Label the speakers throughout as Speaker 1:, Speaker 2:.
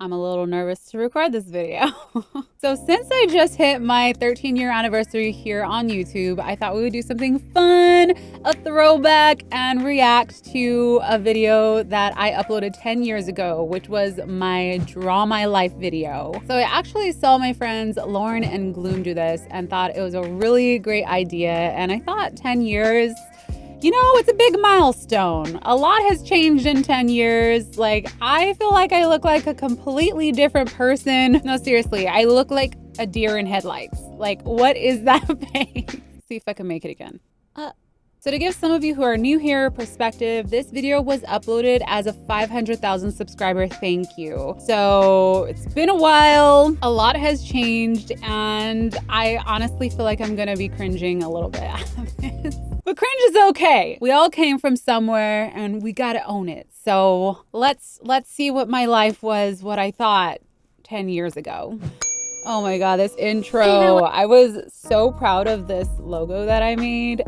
Speaker 1: I'm a little nervous to record this video. So since I just hit my 13-year anniversary here on YouTube, I thought we would do something fun, a throwback, and react to a video that I uploaded 10 years ago, which was my Draw My Life video. So I actually saw my friends Lauren and Gloom do this and thought it was a really great idea. And I thought 10 years, you know, it's a big milestone. A lot has changed in 10 years. Like, I feel like I look like a completely different person. No, seriously, I look like a deer in headlights. Like, what is that face? See if I can make it again. So to give some of you who are new here perspective, this video was uploaded as a 500,000 subscriber thank you. So it's been a while, a lot has changed, and I honestly feel like I'm gonna be cringing a little bit after this. But cringe is okay. We all came from somewhere and we gotta own it. So let's see what my life was, what I thought 10 years ago. Oh my God, this intro. I was so proud of this logo that I made.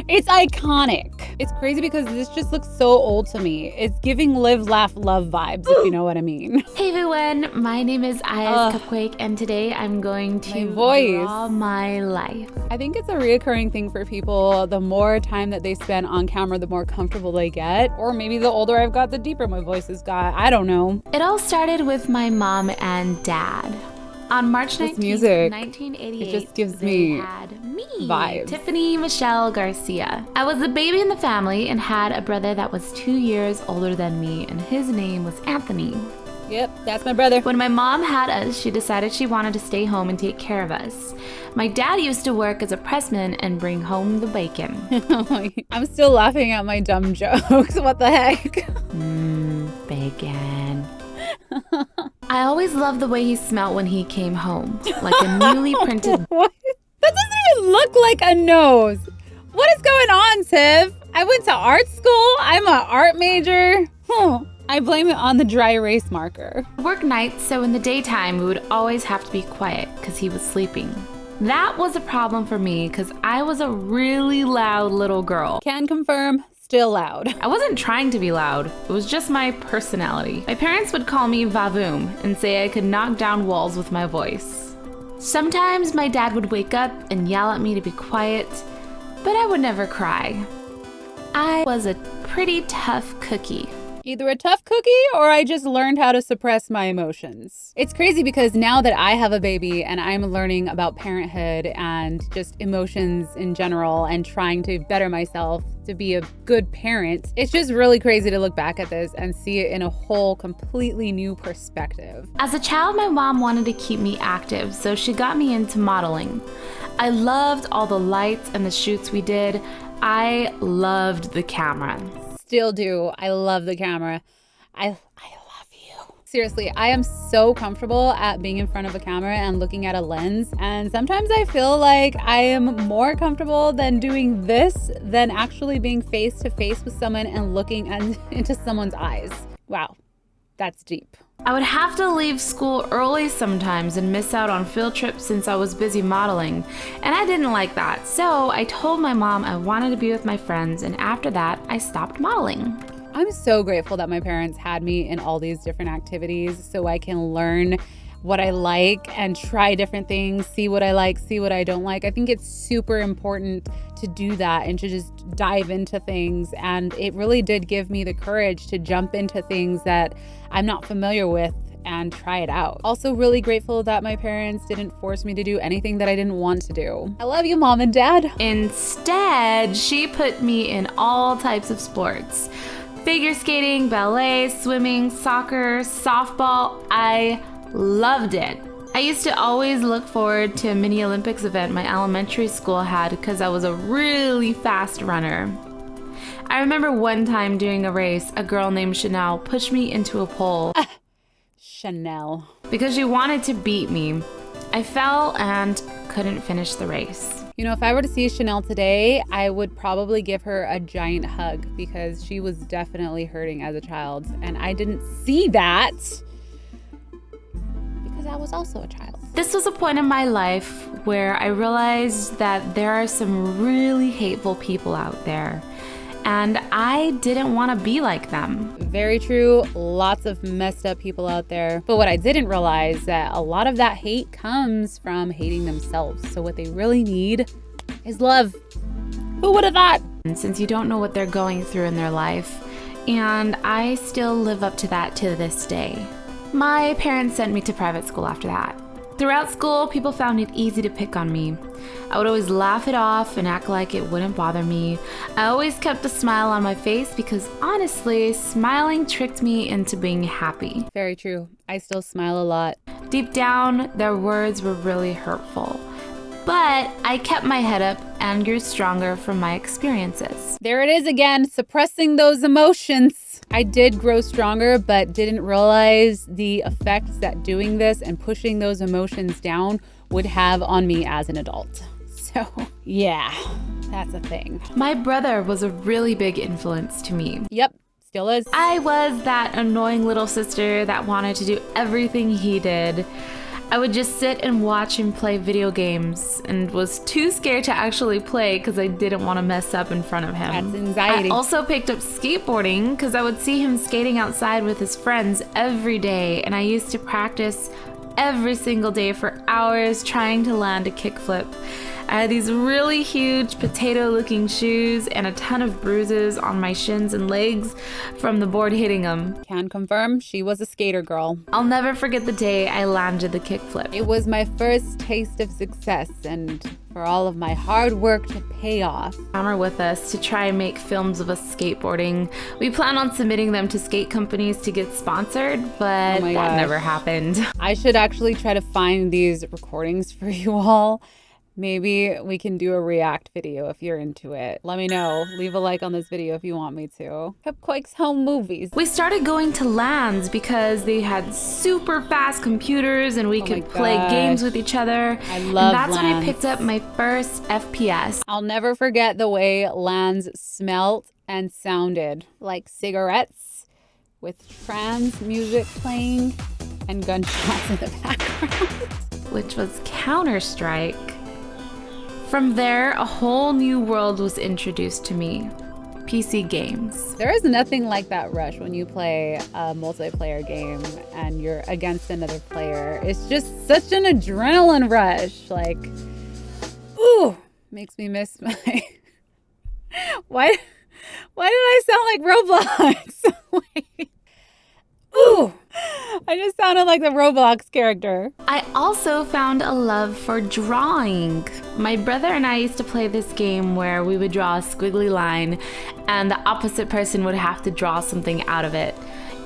Speaker 1: It's iconic. It's crazy because this just looks so old to me. It's giving live, laugh, love vibes, if you know what I mean.
Speaker 2: Hey everyone, my name is iHasCupquake, and today I'm going to draw my life.
Speaker 1: I think it's a reoccurring thing for people. The more time that they spend on camera, the more comfortable they get. Or maybe the older I've got, the deeper my voice has got. I don't know.
Speaker 2: It all started with my mom and dad. On March 19th, 1988,
Speaker 1: it just gives me vibes.
Speaker 2: Tiffany Michelle Garcia. I was the baby in the family and had a brother that was 2 years older than me, and his name was Anthony.
Speaker 1: Yep, that's my brother.
Speaker 2: When my mom had us, she decided she wanted to stay home and take care of us. My dad used to work as a pressman and bring home the bacon.
Speaker 1: I'm still laughing at my dumb jokes. What the heck?
Speaker 2: Bacon. I always loved the way he smelled when he came home, like a newly printed...
Speaker 1: What? That doesn't even look like a nose. What is going on, Tiff? I went to art school. I'm an art major. I blame it on the dry erase marker.
Speaker 2: Work nights, so in the daytime, we would always have to be quiet because he was sleeping. That was a problem for me because I was a really loud little girl.
Speaker 1: Can confirm. Still loud.
Speaker 2: I wasn't trying to be loud. It was just my personality. My parents would call me Vavoom and say I could knock down walls with my voice. Sometimes my dad would wake up and yell at me to be quiet, but I would never cry. I was a pretty tough cookie.
Speaker 1: Either a tough cookie or I just learned how to suppress my emotions. It's crazy because now that I have a baby and I'm learning about parenthood and just emotions in general and trying to better myself to be a good parent, it's just really crazy to look back at this and see it in a whole completely new perspective.
Speaker 2: As a child, my mom wanted to keep me active, so she got me into modeling. I loved all the lights and the shoots we did. I loved the camera.
Speaker 1: Still do. I love the camera. I love you. Seriously, I am so comfortable at being in front of a camera and looking at a lens. And sometimes I feel like I am more comfortable than doing this than actually being face to face with someone and looking into someone's eyes. Wow, that's deep.
Speaker 2: I would have to leave school early sometimes and miss out on field trips since I was busy modeling, and I didn't like that. So I told my mom I wanted to be with my friends, and after that, I stopped modeling.
Speaker 1: I'm so grateful that my parents had me in all these different activities so I can learn what I like and try different things, see what I like, see what I don't like. I think it's super important to do that and to just dive into things. And it really did give me the courage to jump into things that I'm not familiar with and try it out. Also really grateful that my parents didn't force me to do anything that I didn't want to do. I love you, Mom and Dad.
Speaker 2: Instead, she put me in all types of sports. Figure skating, ballet, swimming, soccer, softball. I loved it. I used to always look forward to a mini Olympics event my elementary school had because I was a really fast runner. I remember one time during a race, a girl named Chanel pushed me into a pole.
Speaker 1: Chanel.
Speaker 2: Because she wanted to beat me. I fell and couldn't finish the race.
Speaker 1: You know, if I were to see Chanel today, I would probably give her a giant hug because she was definitely hurting as a child. And I didn't see that. I was also a child.
Speaker 2: This was a point in my life where I realized that there are some really hateful people out there. and I didn't want to be like them.
Speaker 1: Very true. Lots of messed up people out there. But what I didn't realize that a lot of that hate comes from hating themselves. So what they really need is love. Who would have thought?
Speaker 2: Since you don't know what they're going through in their life, and I still live up to that to this day. My parents sent me to private school after that. Throughout school, people found it easy to pick on me. I would always laugh it off and act like it wouldn't bother me. I always kept a smile on my face because honestly, smiling tricked me into being happy.
Speaker 1: Very true. I still smile a lot.
Speaker 2: Deep down, their words were really hurtful. But I kept my head up and grew stronger from my experiences.
Speaker 1: There it is again, suppressing those emotions. I did grow stronger, but didn't realize the effects that doing this and pushing those emotions down would have on me as an adult. So yeah, that's a thing.
Speaker 2: My brother was a really big influence to me.
Speaker 1: Yep, still is.
Speaker 2: I was that annoying little sister that wanted to do everything he did. I would just sit and watch him play video games and was too scared to actually play because I didn't want to mess up in front of him.
Speaker 1: That's anxiety.
Speaker 2: I also picked up skateboarding because I would see him skating outside with his friends every day, and I used to practice every single day for hours trying to land a kickflip. I had these really huge potato-looking shoes and a ton of bruises on my shins and legs from the board hitting them.
Speaker 1: Can confirm she was a skater girl.
Speaker 2: I'll never forget the day I landed the kickflip.
Speaker 1: It was my first taste of success, and for all of my hard work to pay off.
Speaker 2: Summer with us to try and make films of us skateboarding. We plan on submitting them to skate companies to get sponsored, but that never happened.
Speaker 1: I should actually try to find these recordings for you all. Maybe we can do a react video if you're into it. Let me know. Leave a like on this video if you want me to. Cupquake's home movies.
Speaker 2: We started going to LANs because they had super fast computers and we could play games with each other.
Speaker 1: I love
Speaker 2: LANs. That's when I
Speaker 1: LANs.
Speaker 2: picked up my first FPS.
Speaker 1: I'll never forget the way LANs smelt and sounded. Like cigarettes with trance music playing and gunshots in the background.
Speaker 2: Which was Counter-Strike. From there, a whole new world was introduced to me. PC games.
Speaker 1: There is nothing like that rush when you play a multiplayer game and you're against another player. It's just such an adrenaline rush. Like, ooh, makes me miss my... Why did I sound like Roblox? Wait. Ooh, I just sounded like the Roblox character.
Speaker 2: I also found a love for drawing. My brother and I used to play this game where we would draw a squiggly line and the opposite person would have to draw something out of it.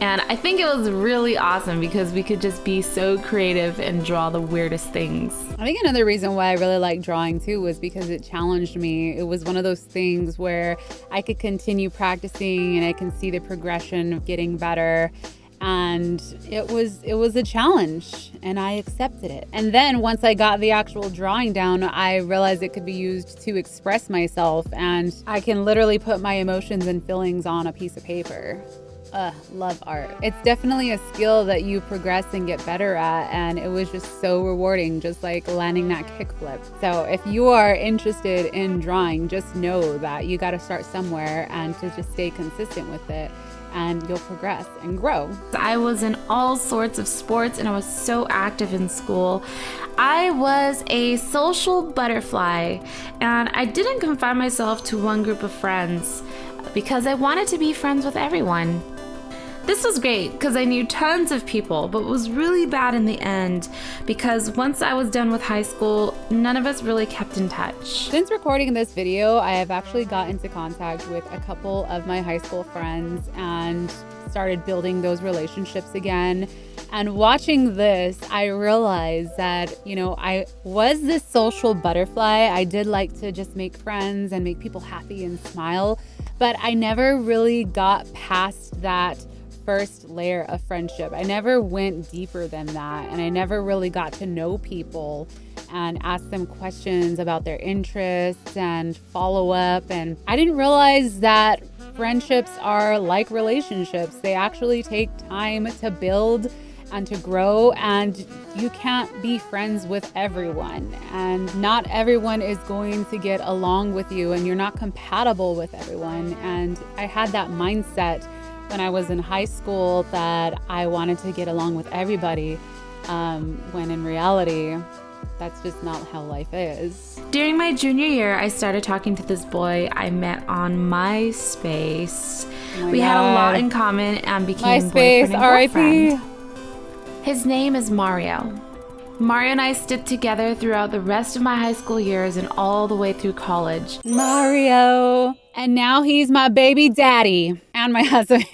Speaker 2: And I think it was really awesome because we could just be so creative and draw the weirdest things.
Speaker 1: I think another reason why I really like drawing too was because it challenged me. It was one of those things where I could continue practicing and I can see the progression of getting better. And it was a challenge and I accepted it. And then once I got the actual drawing down, I realized it could be used to express myself and I can literally put my emotions and feelings on a piece of paper. Love art. It's definitely a skill that you progress and get better at, and it was just so rewarding, just like landing that kickflip. So if you are interested in drawing, just know that you got to start somewhere and to just stay consistent with it, and you'll progress and grow.
Speaker 2: I was in all sorts of sports and I was so active in school. I was a social butterfly and I didn't confine myself to one group of friends because I wanted to be friends with everyone. This was great because I knew tons of people, but was really bad in the end because once I was done with high school, none of us really kept in touch.
Speaker 1: Since recording this video, I have actually got into contact with a couple of my high school friends and started building those relationships again. And watching this, I realized that, I was this social butterfly. I did like to just make friends and make people happy and smile, but I never really got past that first layer of friendship. I never went deeper than that, and I never really got to know people and ask them questions about their interests and follow up. And I didn't realize that friendships are like relationships. They actually take time to build and to grow, and you can't be friends with everyone, and not everyone is going to get along with you, and you're not compatible with everyone. And I had that mindset when I was in high school that I wanted to get along with everybody, when in reality, that's just not how life is.
Speaker 2: During my junior year, I started talking to this boy I met on MySpace. We had a lot in common and became boyfriend and girlfriend. His name is Mario. Mario and I stood together throughout the rest of my high school years and all the way through college.
Speaker 1: Mario. And now he's my baby daddy and my husband.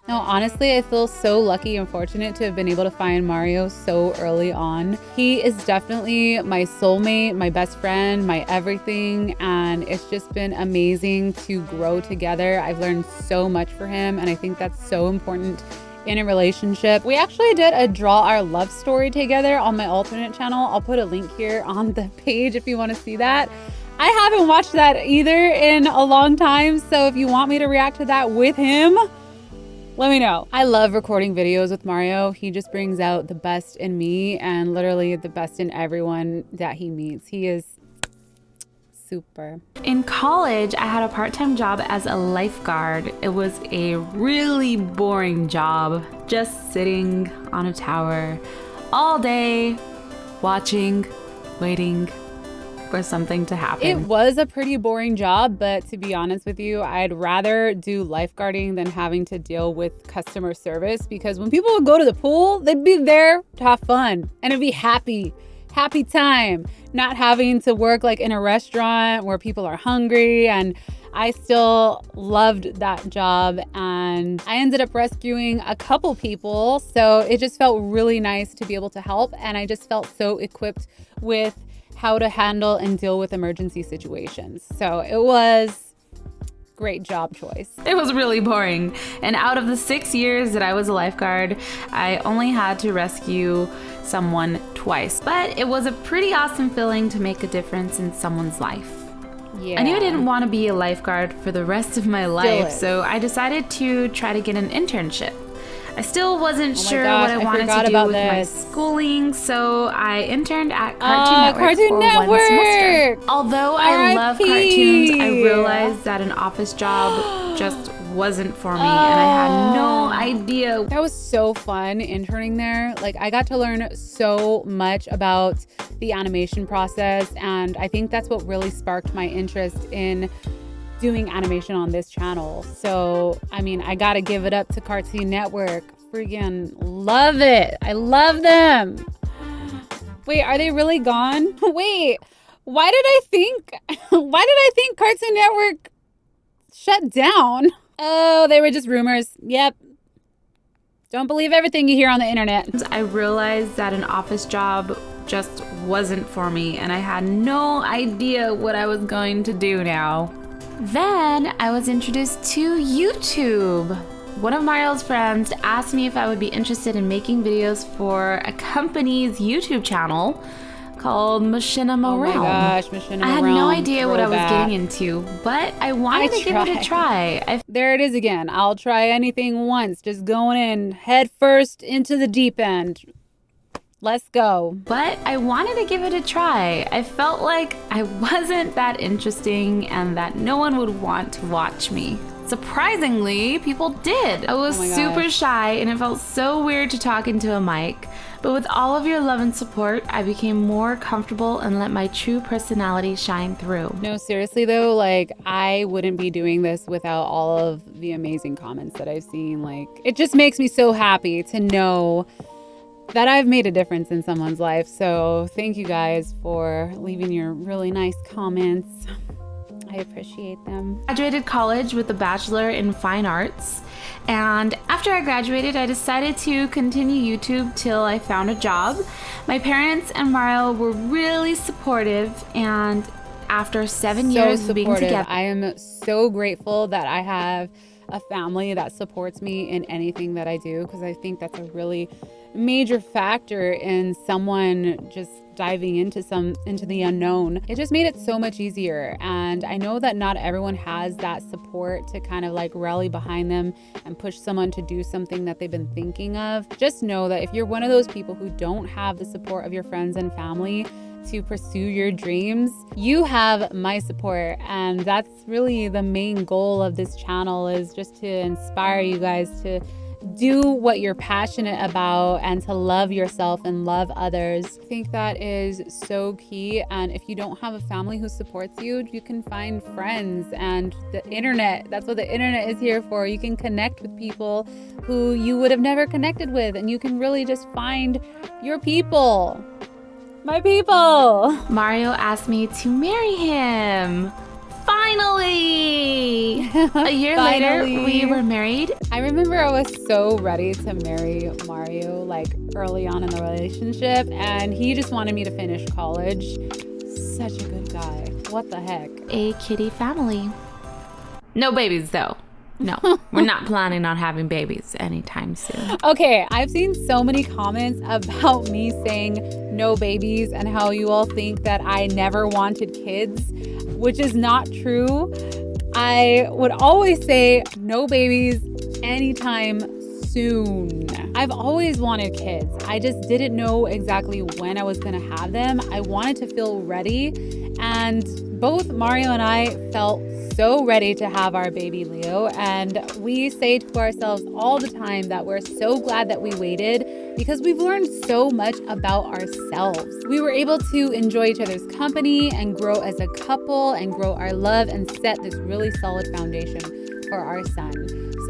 Speaker 1: No, honestly, I feel so lucky and fortunate to have been able to find Mario so early on. He is definitely my soulmate, my best friend, my everything, and it's just been amazing to grow together. I've learned so much from him, and I think that's so important in a relationship. We actually did a draw our love story together on my alternate channel. I'll put a link here on the page if you want to see that. I haven't watched that either in a long time, so if you want me to react to that with him, let me know. I love recording videos with Mario. He just brings out the best in me and literally the best in everyone that he meets. He is super.
Speaker 2: In college, I had a part-time job as a lifeguard. It was a really boring job, just sitting on a tower all day, watching, waiting for something to happen.
Speaker 1: It was a pretty boring job, but to be honest with you, I'd rather do lifeguarding than having to deal with customer service, because when people would go to the pool, they'd be there to have fun and it'd be happy time, not having to work like in a restaurant where people are hungry. And I still loved that job, and I ended up rescuing a couple people, so it just felt really nice to be able to help, and I just felt so equipped with how to handle and deal with emergency situations. So it was great job choice.
Speaker 2: It was really boring. And out of the 6 years that I was a lifeguard, I only had to rescue someone twice. But it was a pretty awesome feeling to make a difference in someone's life.
Speaker 1: Yeah.
Speaker 2: I knew I didn't want to be a lifeguard for the rest of my life, so I decided to try to get an internship. I still wasn't sure what I wanted to do with my schooling, so I interned at Cartoon Network for 1 semester. Although I love cartoons, I realized that an office job just wasn't for me, and I had no idea.
Speaker 1: That was so fun interning there. Like, I got to learn so much about the animation process, and I think that's what really sparked my interest in doing animation on this channel. So, I mean, I gotta give it up to Cartoon Network. Freaking love it. I love them. Wait, are they really gone? Wait, why did I think Cartoon Network shut down? Oh, they were just rumors. Yep. Don't believe everything you hear on the internet.
Speaker 2: I realized that an office job just wasn't for me, and I had no idea what I was going to do now. Then I was introduced to YouTube. One of Mario's friends asked me if I would be interested in making videos for a company's YouTube channel called Machinima Realm.
Speaker 1: Oh my gosh, Machinima Realm.
Speaker 2: I had no idea what I was getting into, but I wanted to give it a try.
Speaker 1: There it is again. I'll try anything once. Just going in head first into the deep end. Let's go.
Speaker 2: But I wanted to give it a try. I felt like I wasn't that interesting and that no one would want to watch me. Surprisingly, people did. I was super shy and it felt so weird to talk into a mic. But with all of your love and support, I became more comfortable and let my true personality shine through.
Speaker 1: No, seriously though, like, I wouldn't be doing this without all of the amazing comments that I've seen. Like, it just makes me so happy to know that I've made a difference in someone's life. So thank you guys for leaving your really nice comments. I appreciate them.
Speaker 2: I graduated college with a bachelor in fine arts, and after I graduated, I decided to continue YouTube till I found a job. My parents and Mario were really supportive, and after 7 years of being together,
Speaker 1: I am so grateful that I have a family that supports me in anything that I do, because I think that's a really major factor in someone just diving into the unknown. It just made it so much easier. And I know that not everyone has that support to kind of like rally behind them and push someone to do something that they've been thinking of. Just know that if you're one of those people who don't have the support of your friends and family to pursue your dreams, you have my support. And that's really the main goal of this channel, is just to inspire you guys to do what you're passionate about and to love yourself and love others. I think that is so key. And if you don't have a family who supports you, you can find friends and the internet. That's what the internet is here for. You can connect with people who you would have never connected with, and you can really just find your people. My people.
Speaker 2: Mario asked me to marry him. Finally! A year later, we were married.
Speaker 1: I remember I was so ready to marry Mario, like early on in the relationship, and he just wanted me to finish college. Such a good guy. What the heck?
Speaker 2: A kitty family. No babies, though. No, we're not planning on having babies anytime soon.
Speaker 1: Okay, I've seen so many comments about me saying no babies and how you all think that I never wanted kids, which is not true. I would always say no babies anytime soon. I've always wanted kids. I just didn't know exactly when I was gonna have them. I wanted to feel ready, and both Mario and I felt so ready to have our baby Leo, and we say to ourselves all the time that we're so glad that we waited, because we've learned so much about ourselves. We were able to enjoy each other's company and grow as a couple and grow our love and set this really solid foundation for our son.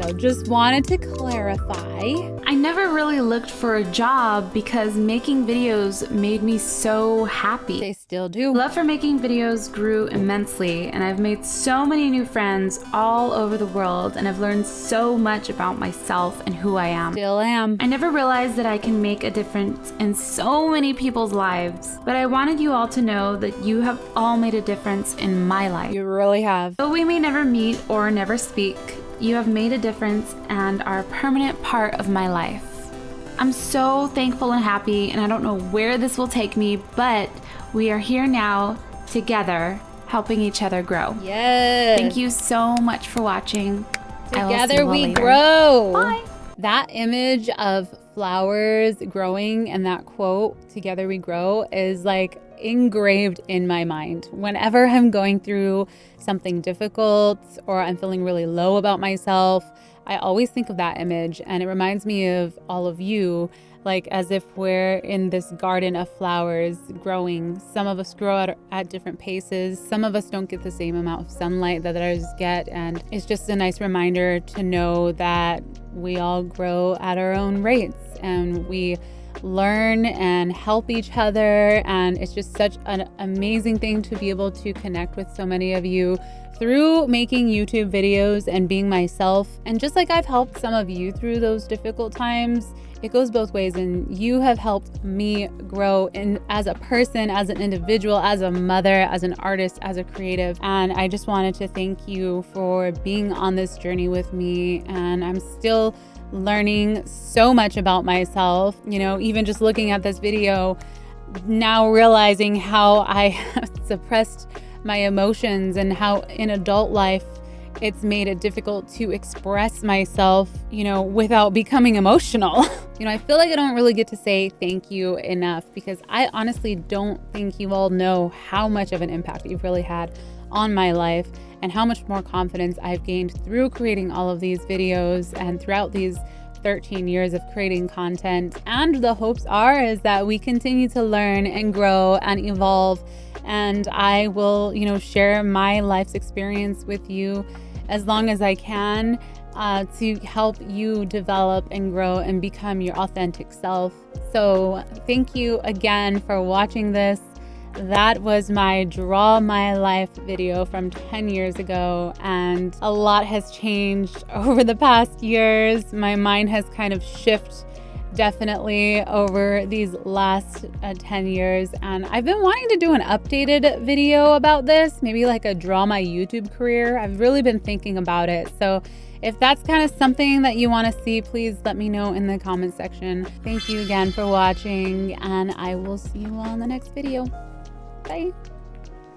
Speaker 1: So just wanted to clarify.
Speaker 2: I never really looked for a job because making videos made me so happy.
Speaker 1: They still do.
Speaker 2: Love for making videos grew immensely, and I've made so many new friends all over the world, and I've learned so much about myself and who I am.
Speaker 1: Still am.
Speaker 2: I never realized that I can make a difference in so many people's lives, but I wanted you all to know that you have all made a difference in my life.
Speaker 1: You really have.
Speaker 2: Though we may never meet or never speak, you have made a difference and are a permanent part of my life. I'm so thankful and happy, and I don't know where this will take me, but we are here now together, helping each other grow.
Speaker 1: Yes.
Speaker 2: Thank you so much for watching.
Speaker 1: Together we grow. Bye. That image of flowers growing and that quote, "Together we grow," is like engraved in my mind. Whenever I'm going through something difficult or I'm feeling really low about myself, I always think of that image, and it reminds me of all of you, like as if we're in this garden of flowers growing. Some of us grow at different paces. Some of us don't get the same amount of sunlight that others get, and it's just a nice reminder to know that we all grow at our own rates, and we learn and help each other. And it's just such an amazing thing to be able to connect with so many of you through making YouTube videos and being myself. And just like I've helped some of you through those difficult times, it goes both ways, and you have helped me grow as a person, as an individual, as a mother, as an artist, as a creative. And I just wanted to thank you for being on this journey with me. And I'm still learning so much about myself, you know, even just looking at this video now, realizing how I suppressed my emotions and how in adult life it's made it difficult to express myself, you know, without becoming emotional. You know, I feel like I don't really get to say thank you enough, because I honestly don't think you all know how much of an impact you've really had on my life, and how much more confidence I've gained through creating all of these videos and throughout these 13 years of creating content. And the hopes is that we continue to learn and grow and evolve, and I will, you know, share my life's experience with you as long as I can, to help you develop and grow and become your authentic self. So thank you again for watching this. That was my Draw My Life video from 10 years ago, and a lot has changed over the past years. My mind has kind of shifted definitely over these last 10 years. And I've been wanting to do an updated video about this, maybe like a draw my YouTube career. I've really been thinking about it. So if that's kind of something that you want to see, please let me know in the comment section. Thank you again for watching, and I will see you all in the next video. Bye.